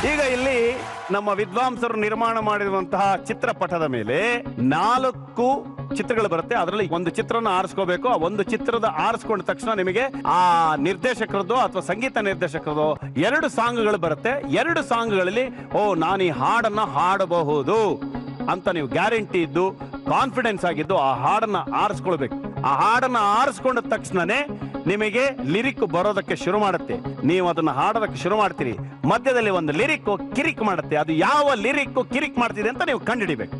ಈಗ ಇಲ್ಲಿ ನಮ್ಮ ವಿದ್ವಾಂಸರು ನಿರ್ಮಾಣ ಮಾಡಿರುವಂತಹ ಚಿತ್ರಪಟದ ಮೇಲೆ 4 ಚಿತ್ರಗಳು ಬರುತ್ತೆ. ಅದರಲ್ಲಿ ಒಂದು ಚಿತ್ರನ ಆರಿಸ್ಕೋಬೇಕು. ಆ ಒಂದು ಚಿತ್ರದ ಆರಿಸ್ಕೊಂಡ ತಕ್ಷಣ ನಿಮಗೆ ಆ ನಿರ್ದೇಶಕರದ್ದು ಅಥವಾ ಸಂಗೀತ ನಿರ್ದೇಶಕರದ್ದು 2 ಸಾಂಗ್ಗಳು ಬರುತ್ತೆ. 2 ಸಾಂಗ್ಗಳಲ್ಲಿ ನಾನು ಈ ಹಾಡನ್ನ ಹಾಡಬಹುದು ಅಂತ ನೀವು ಗ್ಯಾರಂಟಿ ಇದ್ದು ಕಾನ್ಫಿಡೆನ್ಸ್ ಆಗಿದ್ದು ಆ ಹಾಡನ್ನ ಆರಿಸ್ಕೊಳ್ಬೇಕು. ಆ ಹಾಡನ್ನ ಆರಿಸ್ಕೊಂಡ ತಕ್ಷಣನೇ ನಿಮಗೆ ಲಿರಿಕ್ ಬರೋದಕ್ಕೆ ಶುರು ಮಾಡುತ್ತೆ. ನೀವು ಅದನ್ನ ಹಾಡೋದಕ್ಕೆ ಶುರು ಮಾಡ್ತೀರಿ. ಮಧ್ಯದಲ್ಲಿ ಒಂದು ಲಿರಿಕ್ ಕಿರಿಕ್ ಮಾಡುತ್ತೆ. ಅದು ಯಾವ ಲಿರಿಕ್ ಕಿರಿಕ್ ಮಾಡ್ತಿದೆ ಅಂತ ನೀವು ಕಂಡುಹಿಡಿಬೇಕು.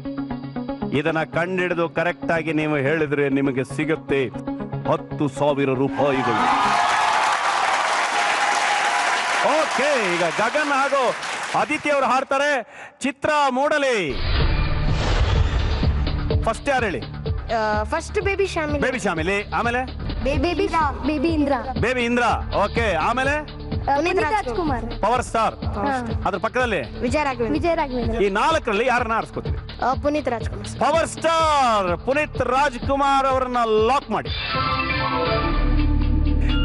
ಇದನ್ನ ಕಂಡುಹಿಡಿದು ಕರೆಕ್ಟ್ ಆಗಿ ನೀವು ಹೇಳಿದ್ರೆ ನಿಮಗೆ ಸಿಗುತ್ತೆ 10,000 ರೂಪಾಯಿಗಳು. ಓಕೆ, ಈಗ ಗಗನ್ ಹಾಗೂ ಅದಿತಿ ಅವರು ಹಾಡ್ತಾರೆ. ಚಿತ್ರ ಮೂಡಲಿ. ಫಸ್ಟ್ ಯಾರು ಹೇಳಿ? First baby Shamili. Baby Shamili. ಆಮೇಲೆ baby Indra. Baby Indra. Okay, ಆಮೇಲೆ ಪುನೀತ್ ರಾಜ್ಕುಮಾರ್. Power star. ಅದ್ರ ಪಕ್ಕದಲ್ಲಿ ವಿಜಯ ರಾಘವೇಂದ್ರ. ಈ 4ರಲ್ಲಿ ಯಾರನ್ನ ಆರಿಸ್ಕೋತೀವಿ? ಪುನೀತ್ ರಾಜ್ಕುಮಾರ್. ಪವರ್ ಸ್ಟಾರ್ ಪುನೀತ್ ರಾಜ್ಕುಮಾರ್ ಅವರನ್ನ ಲಾಕ್ ಮಾಡಿ.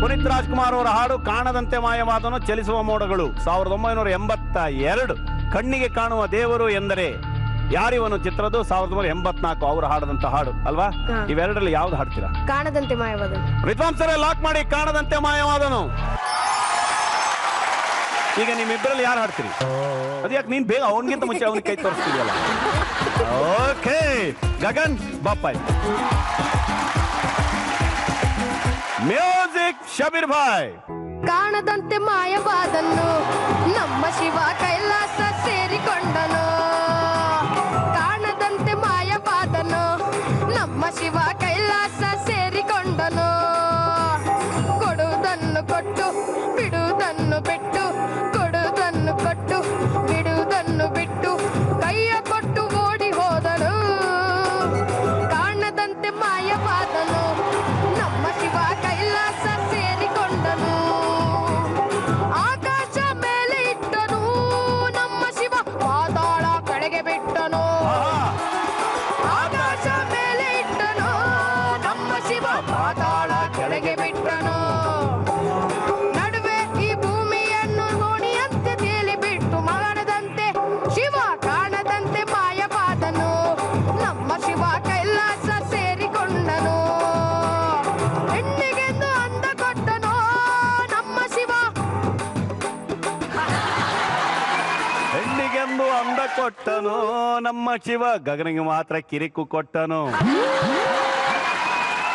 ಪುನೀತ್ ರಾಜ್ಕುಮಾರ್ ಅವರ ಹಾಡು ಕಾಣದಂತೆ ಮಾಯವಾದನು ಚಲಿಸುವ ಮೋಡಗಳು 1982. ಕಣ್ಣಿಗೆ ಕಾಣುವ ದೇವರು ಎಂದರೆ ಯಾರಿವನು ಚಿತ್ರದ್ದು 1984 ಅವರು ಹಾಡದಂತ ಹಾಡು ಅಲ್ವಾ? ಇವೆರಡರಲ್ಲಿ ಯಾವ್ದು ಹಾಡ್ತೀರಾ? ಕಾಣದಂತೆ ಮಾಯವಾದನು. ವಿದ್ವಾಂಸರೇ ಲಾಕ್ ಮಾಡಿ. ಕಾಣದಂತೆ ಮಾಯವಾದನು. ಈಗ ನಿಮ್ಮಿಬ್ಬರಲ್ಲಿ ಯಾರು ಹಾಡ್ತೀರಿ? ಅದ್ಯಾಕೆ ನೀನ್ ಬೇಗ ಅವನಿಗಿಂತ ಮುಂಚೆ ಅವನಿಗೆ ಕೈ ತೋರಿಸ್ತೀಯಲ್ಲ. ಓಕೆ, ಗಗನ್ ಬಾಪಾಯ್. ಮ್ಯೂಸಿಕ್ ಶಬೀರ್ ಭಾಯ್. ಕಾಣದಂತೆ ಮಾಯವಾದನು ನಮ್ಮ ಶಿವ ಕೈಲಾಸ ಸೇರಿಕೊಂಡನು. ಕಾಣದಂತೆ ಮಾಯವಾದನು ನಮ್ಮ ಶಿವ ಕೈಲಾಸ ಸೇರಿಕೊಂಡನು. ಕೊಡುವುದನ್ನು ಕೊಟ್ಟು ಬಿಡುವುದನ್ನು ಬಿಟ್ಟು, ಕೊಡುವುದನ್ನು ಕೊಟ್ಟು ಬಿಡುವುದನ್ನು ಬಿಟ್ಟು, ಕೈಯ ಕೊಟ್ಟು ಓಡಿ ಹೋದನು. ಕಾಣದಂತೆ ಮಾಯವಾದನು ನಮ್ಮ ಶಿವ ಕೈಲಾಸ ಸೇರಿಕೊಂಡನು. ಆಕಾಶ ಮೇಲೆ ಇಟ್ಟನು ನಮ್ಮ ಶಿವ ಪಾತಾಳ ಕೆಳಗೆ ಬಿಟ್ಟನು. ಆಕಾಶ ಮೇಲೆ ಇಟ್ಟನು ನಮ್ಮ ಶಿವ ಪಾತಾಳ ಕೆಳಗೆ ಬಿಟ್ಟನು. ನಡುವೆ ಈ ಭೂಮಿಯನ್ನು ದೋಣಿಯಂತೆ ತೇಲಿ ಬಿಟ್ಟು ಮಗನದಂತೆ ಶಿವ ಕಾಣದಂತೆ ಮಾಯವಾದನು. ನಮ್ಮ ಶಿವ ಕೈಲಾಸ ಸೇರಿಕೊಂಡನು. ಹೆಣ್ಣಿಗೆಂದು ಅಂದ ಕೊಟ್ಟನು ನಮ್ಮ ಶಿವ. ಹೆಣ್ಣಿಗೆಂದು ಅಂದ ಕೊಟ್ಟನು ನಮ್ಮ ಶಿವ. ಗಗನಿಗೆ ಮಾತ್ರ ಕಿರಿಕು ಕೊಟ್ಟನು.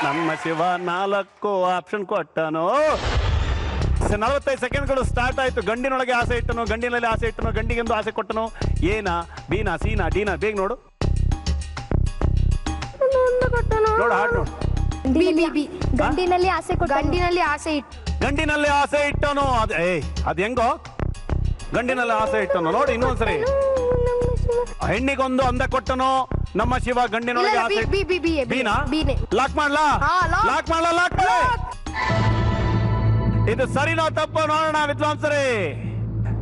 ನಮ್ಮ ಶಿವ 4 ಆಪ್ಷನ್ ಕೊಟ್ಟನು. 45 ಸೆಕೆಂಡ್ಗಳು ಸ್ಟಾರ್ಟ್ ಆಯ್ತು. ಗಂಡಿನೊಳಗೆ ಆಸೆ ಇಟ್ಟನು, ಗಂಡಿನಲ್ಲಿ ಆಸೆ ಇಟ್ಟನು, ಗಂಡಿಗೆಂದು ಆಸೆ ಕೊಟ್ಟನು. ಏನಾ, ಬೀನಾ, ಸೀನಾ, ಡೀನಾ? ಬೇಗ ನೋಡು, ನೋಡು, ಹಾಡು ನೋಡು. ಗಂಡಿನಲ್ಲಿ ಆಸೆ ಕೊಟ್ಟು, ಗಂಡಿನಲ್ಲಿ ಆಸೆ ಇಟ್ಟು, ಗಂಡಿನಲ್ಲಿ ಆಸೆ ಇಟ್ಟನು. ಅದ್ ಹೆಂಗೋ ಗಂಡಿನಲ್ಲಿ ಆಸೆ ಇಟ್ಟನು ನೋಡಿ. ಇನ್ನೊಂದ್ಸರಿ. ಹೆಣ್ಣಿಗೊಂದು ಅಂದ ಕೊಟ್ಟನು ನಮ್ಮ ಶಿವ. ಗಂಡಿನೊಳಗೆ ಆಸೆ. ಬೀನಾ? ಲಾಕ್ ಮಾಡ್ಲಾ? ಲಾಕ್ ಮಾಡ್ಲಾ? ಲಾಕ್ ಮಾಡಿ. ಇದು ಸರಿನೋ ತಪ್ಪು ನೋಡೋಣ ವಿದ್ವಾಂಸರೇ.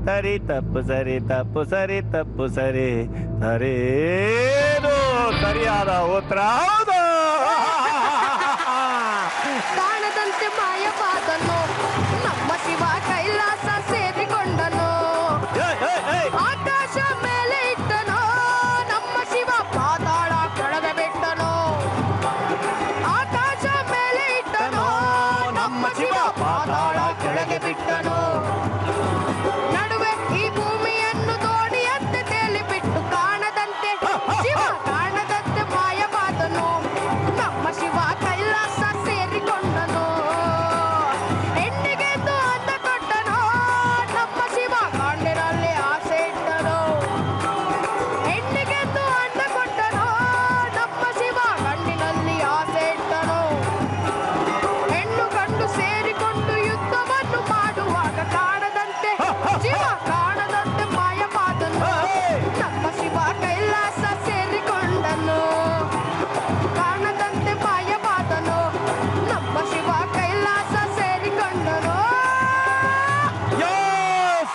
ಸರಿ ತಪ್ಪು, ಸರಿ ತಪ್ಪು, ಸರಿ ತಪ್ಪು, ಸರಿ ಸರಿದು ಸರಿಯಾದ ಉತ್ತರ ಹೌದು. ಕಾಣದಂತೆ ಮಾಯವಾದನು ನಮ್ಮ ಶಿವ ಕೈಲಾಸ ಸೇರಿಕೊಂಡನು. ಆಕಾಶ ಮೇಲೆ ಇಟ್ಟನು ನಮ್ಮ ಶಿವ ಪಾತಾಳ ಕೆಳಗೆ ಬಿಟ್ಟನು. ಆಕಾಶ ಮೇಲೆ ಇಟ್ಟನು ನಮ್ಮ ಶಿವ ಪಾತಾಳ ಕೆಳಗೆ ಬಿಟ್ಟನು. ನಡುವೆ ಈ ಭೂಮಿಯನ್ನು ದೋಣಿಯಂತೆ ತೇಲಿ ಬಿಟ್ಟು ಕಾಣದಂತೆ ಶಿವ ಕಾಣದಂತೆ ಮಾಯವಾದನು ನಮ್ಮ ಶಿವ ಕೈಲಾಸ ಸೇರಿಕೊಂಡನು. ಹೆಣ್ಣಿಗೆಂದು ಅಂದ ಕೊಟ್ಟನು ನಮ್ಮ ಶಿವ ಗಂಡಿನಲ್ಲಿ ಆಸೆ ಇಟ್ಟನು. ಹೆಣ್ಣಿಗೆಂದು ಅಂದ ಕೊಟ್ಟನು ನಮ್ಮ ಶಿವ ಗಂಡಿನಲ್ಲಿ ಆಸೆ ಇಟ್ಟನು. ಹೆಣ್ಣು ಗಂಡು ಸೇರಿಕೊಂಡು ಯುದ್ಧವನ್ನು ಮಾಡುವಾಗ ಕಾಣದಂತೆ ಶಿವ ಕಾಣದಂತೆ ಮಾಯವಾದನು ನಮ್ಮ ಶಿವ ಕೈಲಾಸ ಸೇರಿಕೊಂಡನು. ಕಾಣದಂತೆ ಮಾಯವಾದನು ನಮ್ಮ ಶಿವ ಕೈಲಾಸ ಸೇರಿಕೊಂಡನು.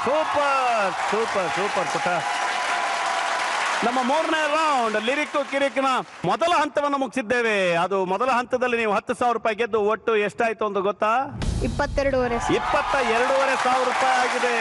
ಸೂಪರ್ ಸೂಪರ್ ಸೂಪರ್ ಪುಟ. ನಮ್ಮ 3ನೇ ರೌಂಡ್ ಲಿರಿಕ್ ಕಿರಿಕ್ನ ಮೊದಲ ಹಂತವನ್ನು ಮುಗಿಸಿದ್ದೇವೆ. ಅದು ಮೊದಲ ಹಂತದಲ್ಲಿ ನೀವು 10,000 ರೂಪಾಯಿ ಗೆದ್ದು ಒಟ್ಟು ಎಷ್ಟಾಯ್ತು ಅಂತ ಗೊತ್ತಾ? 22,500 22,500 ರೂಪಾಯಿ ಆಗಿದೆ.